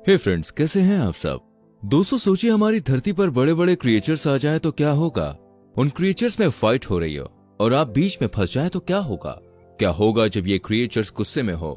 हे friends, कैसे हैं आप सब। दोस्तों सोचिए हमारी धरती पर बड़े बड़े क्रिएचर्स आ जाएं तो क्या होगा। उन क्रिएचर्स में फाइट हो रही हो और आप बीच में फंस जाए तो क्या होगा। क्या होगा जब ये क्रिएचर्स गुस्से में हो।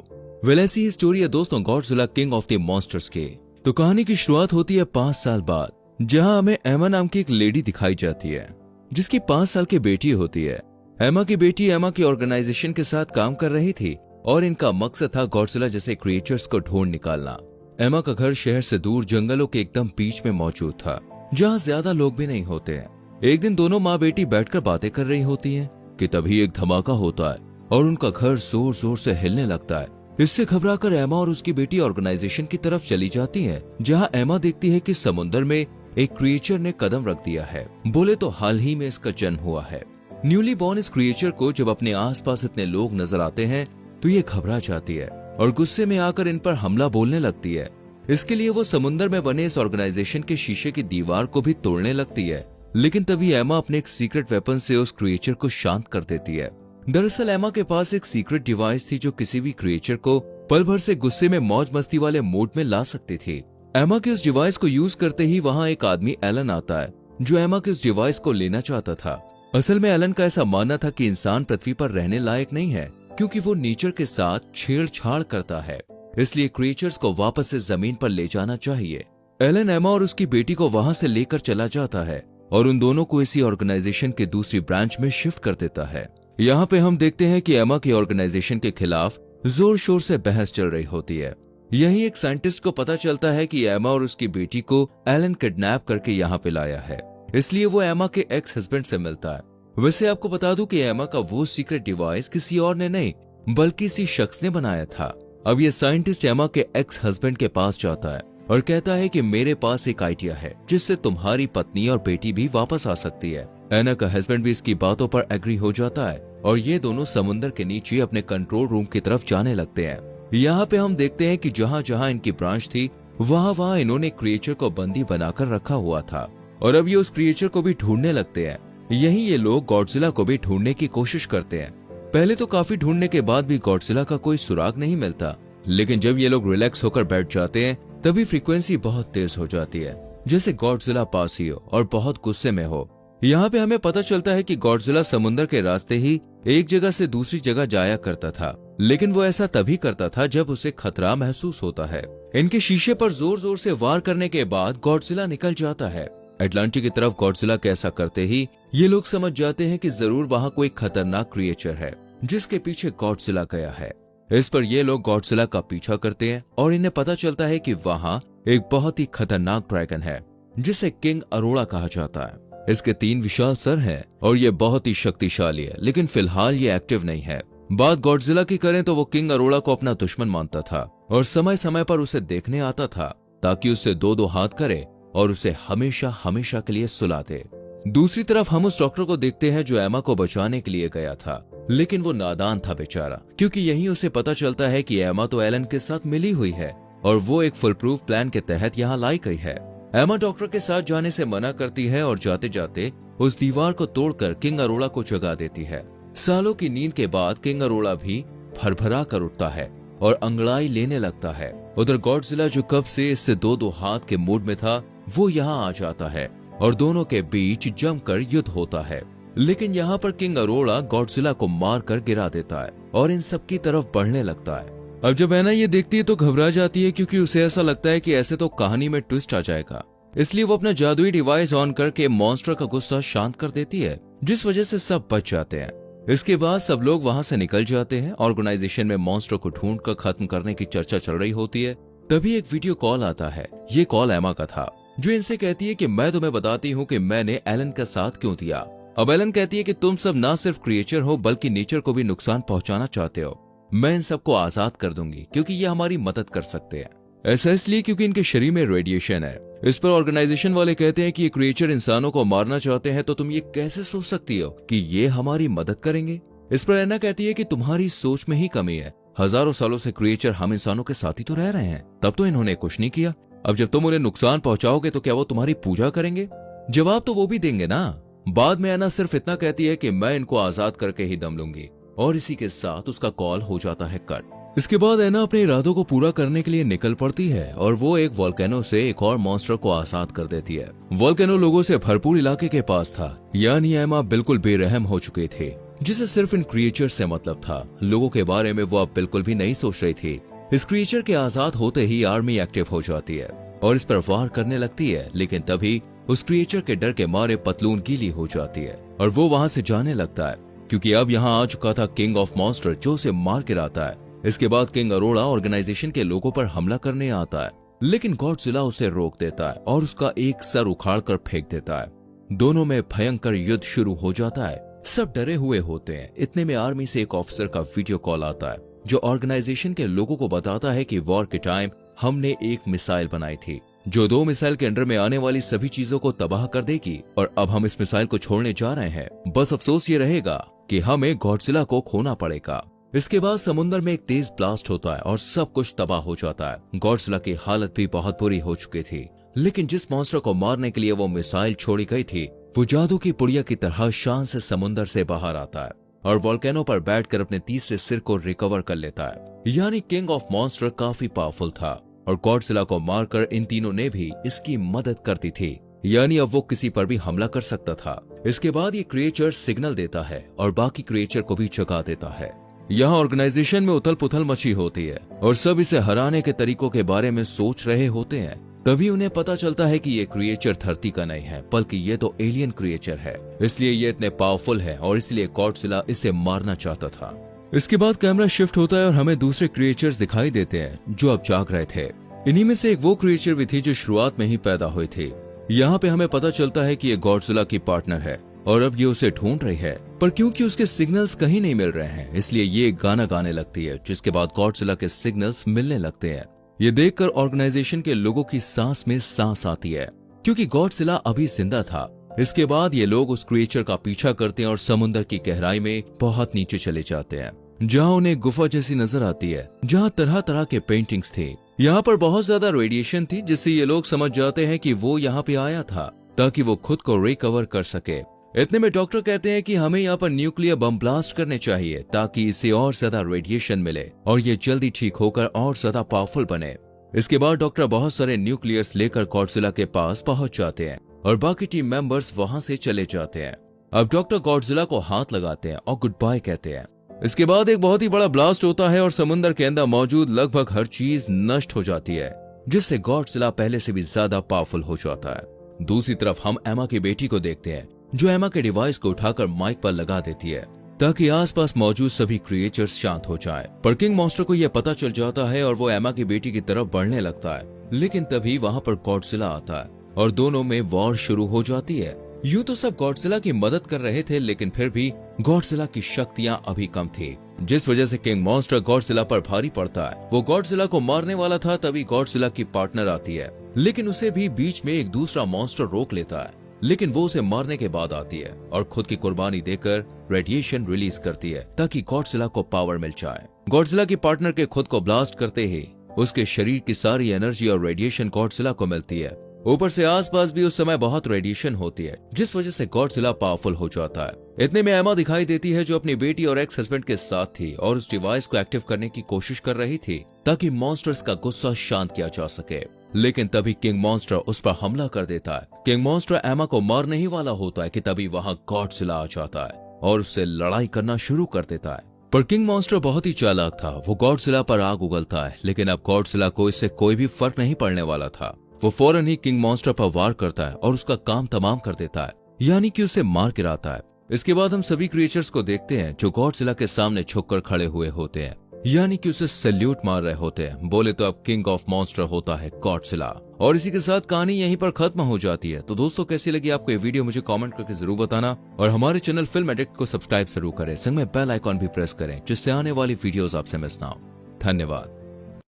वेल ऐसी ही स्टोरी है दोस्तों Godzilla king of the monsters की। तो कहानी की शुरुआत होती है 5 साल बाद, जहां हमें एमा नाम की एक लेडी दिखाई जाती है जिसकी 5 साल की बेटी होती है। एमा की बेटी एमा की ऑर्गेनाइजेशन के साथ काम कर रही थी और इनका मकसद था गॉडजिला जैसे क्रिएचर्स को ढूंढ निकालना। एमा का घर शहर से दूर जंगलों के एकदम बीच में मौजूद था, जहां ज्यादा लोग भी नहीं होते हैं। एक दिन दोनों माँ बेटी बैठकर बातें कर रही होती हैं कि तभी एक धमाका होता है और उनका घर जोर जोर से हिलने लगता है। इससे घबराकर एमा और उसकी बेटी ऑर्गेनाइजेशन की तरफ चली जाती हैं, जहां एमा देखती है कि समुद्र में एक क्रिएचर ने कदम रख दिया है। बोले तो हाल ही में इसका जन्म हुआ है। न्यूली बॉर्न इस क्रिएचर को जब अपने आसपास इतने लोग नजर आते हैं तो ये घबरा जाती है और गुस्से में आकर इन पर हमला बोलने लगती है। इसके लिए वो समुद्र में बने इस ऑर्गेनाइजेशन के शीशे की दीवार को भी तोड़ने लगती है। लेकिन तभी एमा अपने एक सीक्रेट वेपन से उस क्रिएचर को शांत कर देती है। दरअसल एमा के पास एक सीक्रेट डिवाइस थी जो किसी भी क्रिएचर को पल भर से गुस्से में मौज मस्ती वाले मूड में ला सकती थी। एमा के उस डिवाइस को यूज करते ही वहाँ एक आदमी एलन आता है जो एमा के उस डिवाइस को लेना चाहता था। असल में एलन का ऐसा मानना था कि इंसान पृथ्वी पर रहने लायक नहीं है क्योंकि वो नेचर के साथ छेड़छाड़ करता है, इसलिए क्रिएचर्स को वापस से जमीन पर ले जाना चाहिए। एलन एमा और उसकी बेटी को वहां से लेकर चला जाता है और उन दोनों को इसी ऑर्गेनाइजेशन के दूसरी ब्रांच में शिफ्ट कर देता है। यहाँ पे हम देखते हैं कि एमा की ऑर्गेनाइजेशन के खिलाफ जोर शोर से बहस चल रही होती है। यही एक साइंटिस्ट को पता चलता है कि एमा और उसकी बेटी को एलन किडनैप करके यहाँ पे लाया है, इसलिए वो एमा के एक्स हस्बैंड से मिलता है। वैसे आपको बता दूं कि एमा का वो सीक्रेट डिवाइस किसी और ने नहीं बल्कि इसी शख्स ने बनाया था। अब ये साइंटिस्ट एमा के एक्स हस्बैंड के पास जाता है और कहता है कि मेरे पास एक आइडिया है जिससे तुम्हारी पत्नी और बेटी भी वापस आ सकती है। एना का हस्बैंड भी इसकी बातों पर एग्री हो जाता है और ये दोनों समुद्र के नीचे अपने कंट्रोल रूम की तरफ जाने लगते हैं। यहाँ पे हम देखते हैं कि जहाँ जहाँ इनकी ब्रांच थी वहाँ इन्होंने क्रिएचर को बंदी बनाकर रखा हुआ था और अब ये उस क्रिएचर को भी ढूंढने लगते हैं। यही ये लोग गॉडजिला को भी ढूंढने की कोशिश करते हैं। पहले तो काफी ढूंढने के बाद भी गॉडजिला का कोई सुराग नहीं मिलता, लेकिन जब ये लोग रिलैक्स होकर बैठ जाते हैं तभी फ्रीक्वेंसी बहुत तेज हो जाती है, जैसे गॉडजिला पास ही हो और बहुत गुस्से में हो। यहाँ पे हमें पता चलता है कि गॉडजिला समुद्र के रास्ते ही एक जगह से दूसरी जगह जाया करता था, लेकिन वो ऐसा तभी करता था जब उसे खतरा महसूस होता है। इनके शीशे पर जोर जोर से वार करने के बाद गॉडजिला निकल जाता है। अटलांटिक की तरफ गॉडजिला के ऐसा करते ही ये लोग समझ जाते हैं कि जरूर वहाँ कोई खतरनाक क्रिएचर है जिसके पीछे गॉडजिला गया है। इस पर ये लोग गॉडजिला का पीछा करते हैं और इन्हें पता चलता है कि वहाँ एक बहुत ही खतरनाक ड्रैगन है जिसे किंग अरोड़ा कहा जाता है। इसके 3 विशाल सर हैं और ये बहुत ही शक्तिशाली है, लेकिन फिलहाल ये एक्टिव नहीं है। बात गॉडजिला की करें तो वो किंग अरोड़ा को अपना दुश्मन मानता था और समय समय पर उसे देखने आता था ताकि उससे 2-2 हाथ करे और उसे हमेशा हमेशा के लिए सुला दे। दूसरी तरफ हम उस डॉक्टर को देखते हैं जो एमा को बचाने के लिए गया था, लेकिन वो नादान था बेचारा, क्योंकि यही उसे पता चलता है कि एमा तो एलन के साथ मिली हुई है और वो एक फुल प्रूफ प्लान के तहत यहाँ लाई गई है। एमा डॉक्टर के साथ जाने से मना करती है और जाते जाते उस दीवार को तोड़कर किंग अरोड़ा को जगा देती है। सालों की नींद के बाद किंग अरोड़ा भी भरभरा कर उठता है और अंगड़ाई लेने लगता है। उधर गॉडजिला जो कब से इससे 2-2 हाथ के मूड में था वो यहाँ आ जाता है और दोनों के बीच जमकर युद्ध होता है। लेकिन यहाँ पर किंग अरोड़ा गॉडजिला को मारकर गिरा देता है और इन सब की तरफ बढ़ने लगता है। अब जब एना ये देखती है तो घबरा जाती है क्योंकि उसे ऐसा लगता है कि ऐसे तो कहानी में ट्विस्ट आ जाएगा, इसलिए वो अपना जादुई डिवाइस ऑन करके मॉन्स्टर का गुस्सा शांत कर देती है, जिस वजह से सब बच जाते हैं। इसके बाद सब लोग वहां से निकल जाते हैं। ऑर्गेनाइजेशन में मॉन्स्टर को ढूंढकर खत्म करने की चर्चा चल रही होती है। तभी एक वीडियो कॉल आता है। ये कॉल एमा का था जो इनसे कहती है कि मैं तुम्हें बताती हूँ कि मैंने एलन का साथ क्यों दिया। अब एलन कहती है कि तुम सब ना सिर्फ क्रिएचर हो बल्कि नेचर को भी नुकसान पहुंचाना चाहते हो। मैं इन सबको आजाद कर दूंगी क्योंकि ये हमारी मदद कर सकते हैं। ऐसा इसलिए क्योंकि इनके शरीर में रेडिएशन है। इस पर ऑर्गेनाइजेशन वाले कहते हैं कि ये क्रिएचर इंसानों को मारना चाहते हैं, तो तुम ये कैसे सोच सकती हो कि ये हमारी मदद करेंगे। इस पर एना कहती है कि तुम्हारी सोच में ही कमी है। हजारों सालों से क्रिएचर हम इंसानों के साथ ही तो रह रहे हैं, तब तो इन्होंने कुछ नहीं किया। अब जब तुम उन्हें नुकसान पहुंचाओगे तो क्या वो तुम्हारी पूजा करेंगे? जवाब तो वो भी देंगे ना। बाद में एना सिर्फ इतना कहती है कि मैं इनको आजाद करके ही दम लूंगी और इसी के साथ उसका कॉल हो जाता है कट। इसके बाद एना अपने इरादों को पूरा करने के लिए निकल पड़ती है और वो एक वोल्केनो से एक और मॉन्स्टर को आजाद कर देती है। वोल्केनो लोगों से भरपूर इलाके के पास था, यानी एमा बिल्कुल बेरहम हो चुके थे, जिसे सिर्फ इन क्रिएचर से मतलब था। लोगों के बारे में वो अब बिल्कुल भी नहीं सोच रही थी। इस क्रिएचर के आजाद होते ही आर्मी एक्टिव हो जाती है और इस पर वार करने लगती है, लेकिन तभी उस क्रिएचर के डर के मारे पतलून गीली हो जाती है और वो वहां से जाने लगता है, क्योंकि अब यहाँ आ चुका था किंग ऑफ मॉन्स्टर जो उसे मार गिराता है। इसके बाद किंग अरोड़ा ऑर्गेनाइजेशन के लोगों पर हमला करने आता है, लेकिन गॉडजिला उसे रोक देता है और उसका एक सर उखाड़ कर फेंक देता है। दोनों में भयंकर युद्ध शुरू हो जाता है। सब डरे हुए होते हैं। इतने में आर्मी से एक ऑफिसर का वीडियो कॉल आता है जो ऑर्गेनाइजेशन के लोगों को बताता है कि वॉर के टाइम हमने एक मिसाइल बनाई थी जो 2 मिसाइल के अंडर में आने वाली सभी चीजों को तबाह कर देगी और अब हम इस मिसाइल को छोड़ने जा रहे हैं। बस अफसोस ये रहेगा कि हमें गॉडजिला को खोना पड़ेगा। इसके बाद समुद्र में एक तेज ब्लास्ट होता है और सब कुछ तबाह हो जाता है। गॉडजिला की हालत भी बहुत बुरी हो चुकी थी, लेकिन जिस मॉन्स्टर को मारने के लिए वो मिसाइल छोड़ी गई थी वो जादू की पुड़िया की तरह शान से समुद्र से बाहर आता है और वोल्केनो पर बैठकर अपने तीसरे सिर को रिकवर कर लेता है। यानी किंग ऑफ मॉन्स्टर काफी पावरफुल था और गॉडजिला को मारकर इन तीनों ने भी इसकी मदद कर दी थी, यानी अब वो किसी पर भी हमला कर सकता था। इसके बाद ये क्रिएचर सिग्नल देता है और बाकी क्रिएचर को भी जगा देता है। यहाँ ऑर्गेनाइजेशन में उथल पुथल मची होती है और सब इसे हराने के तरीकों के बारे में सोच रहे होते हैं। तभी उन्हें पता चलता है कि ये क्रिएचर धरती का नहीं है, बल्कि ये तो एलियन क्रिएचर है, इसलिए ये इतने पावरफुल है और इसलिए गॉडजिला इसे मारना चाहता था। इसके बाद कैमरा शिफ्ट होता है और हमें दूसरे क्रिएचर्स दिखाई देते हैं जो अब जाग रहे थे। इन्हीं में से एक वो क्रिएचर भी थी जो शुरुआत में ही पैदा हुई थी। यहाँ पे हमें पता चलता है कि ये गॉडजिला की पार्टनर है और अब ये उसे ढूंढ रही है, पर क्योंकि उसके सिग्नल्स कहीं नहीं मिल रहे हैं इसलिए ये एक गाना गाने लगती है, जिसके बाद गॉडजिला के सिग्नल्स मिलने लगते हैं। ये देखकर ऑर्गेनाइजेशन के लोगों की सांस में सांस आती है, क्योंकि गॉडजिला अभी जिंदा था। इसके बाद ये लोग उस क्रिएचर का पीछा करते हैं और समुद्र की गहराई में बहुत नीचे चले जाते हैं, जहाँ उन्हें गुफा जैसी नजर आती है, जहाँ तरह तरह के पेंटिंग्स थे। यहाँ पर बहुत ज्यादा रेडिएशन थी, जिससे ये लोग समझ जाते हैं कि वो यहाँ पे आया था ताकि वो खुद को रिकवर कर सके। इतने में डॉक्टर कहते हैं कि हमें यहाँ पर न्यूक्लियर बम ब्लास्ट करने चाहिए ताकि इसे और ज्यादा रेडिएशन मिले और ये जल्दी ठीक होकर और ज्यादा पावरफुल बने। इसके बाद डॉक्टर बहुत सारे न्यूक्लियर्स लेकर गॉडजिला के पास पहुंच जाते हैं और बाकी टीम मेंबर्स वहां से चले जाते हैं। अब डॉक्टर गॉडजिला को हाथ लगाते हैं और गुड बाय कहते हैं। इसके बाद एक बहुत ही बड़ा ब्लास्ट होता है और समुद्र के अंदर मौजूद लगभग हर चीज नष्ट हो जाती है, जिससे गॉडजिला पहले से भी ज्यादा पावरफुल हो जाता है। दूसरी तरफ हम एमा की बेटी को देखते हैं जो एमा के डिवाइस को उठाकर माइक पर लगा देती है ताकि आसपास मौजूद सभी क्रिएचर्स शांत हो जाएं। पर किंग मॉन्स्टर को यह पता चल जाता है और वो एमा की बेटी की तरफ बढ़ने लगता है, लेकिन तभी वहां पर गॉडजिला आता है और दोनों में वॉर शुरू हो जाती है। यूं तो सब गॉडजिला की मदद कर रहे थे, लेकिन फिर भी गॉडजिला की शक्तियां अभी कम थी, जिस वजह से किंग मॉन्स्टर गॉडजिला पर भारी पड़ता है। वो गॉडजिला को मारने वाला था, तभी गॉडजिला की पार्टनर आती है, लेकिन उसे भी बीच में एक दूसरा मॉन्स्टर रोक लेता है, लेकिन वो उसे मारने के बाद आती है और खुद की कुर्बानी देकर रेडिएशन रिलीज करती है ताकि गॉडजिला को पावर मिल जाए। गॉडजिला की पार्टनर के खुद को ब्लास्ट करते ही उसके शरीर की सारी एनर्जी और रेडिएशन गॉडजिला को मिलती है। ऊपर से आसपास भी उस समय बहुत रेडिएशन होती है, जिस वजह से गॉडजिला पावरफुल हो जाता है। इतने में एमा दिखाई देती है जो अपनी बेटी और एक्स हस्बैंड के साथ थी और उस डिवाइस को एक्टिव करने की कोशिश कर रही थी ताकि मॉन्स्टर्स का गुस्सा शांत किया जा सके। लेकिन तभी किंग मॉन्स्टर उस पर हमला कर देता है। किंग मॉन्स्टर एमा को मारने ही वाला होता है कि तभी वहां गॉडजिला आ जाता है और उससे लड़ाई करना शुरू कर देता है। पर किंग मॉन्स्टर बहुत ही चालाक था। वो गॉडजिला पर आग उगलता है, लेकिन अब गॉडजिला को इससे कोई भी फर्क नहीं पड़ने वाला था। वो फौरन ही किंग मॉन्स्टर पर वार करता है और उसका काम तमाम कर देता है, यानी कि उसे मार गिराता है। इसके बाद हम सभी क्रिएचर्स को देखते हैं जो गॉडजिला के सामने झुककर खड़े हुए होते हैं, यानी कि उसे सैल्यूट मार रहे होते हैं। बोले तो अब किंग ऑफ मॉन्स्टर होता है गॉडजिला। और इसी के साथ कहानी यहीं पर खत्म हो जाती है। तो दोस्तों, कैसी लगी आपको ये वीडियो मुझे कमेंट करके जरूर बताना और हमारे चैनल फिल्म एडिक्ट को सब्सक्राइब जरूर करें, संग में बेल आइकॉन भी प्रेस करें जिससे आने वाली वीडियोस आपसे मिस ना हो। धन्यवाद।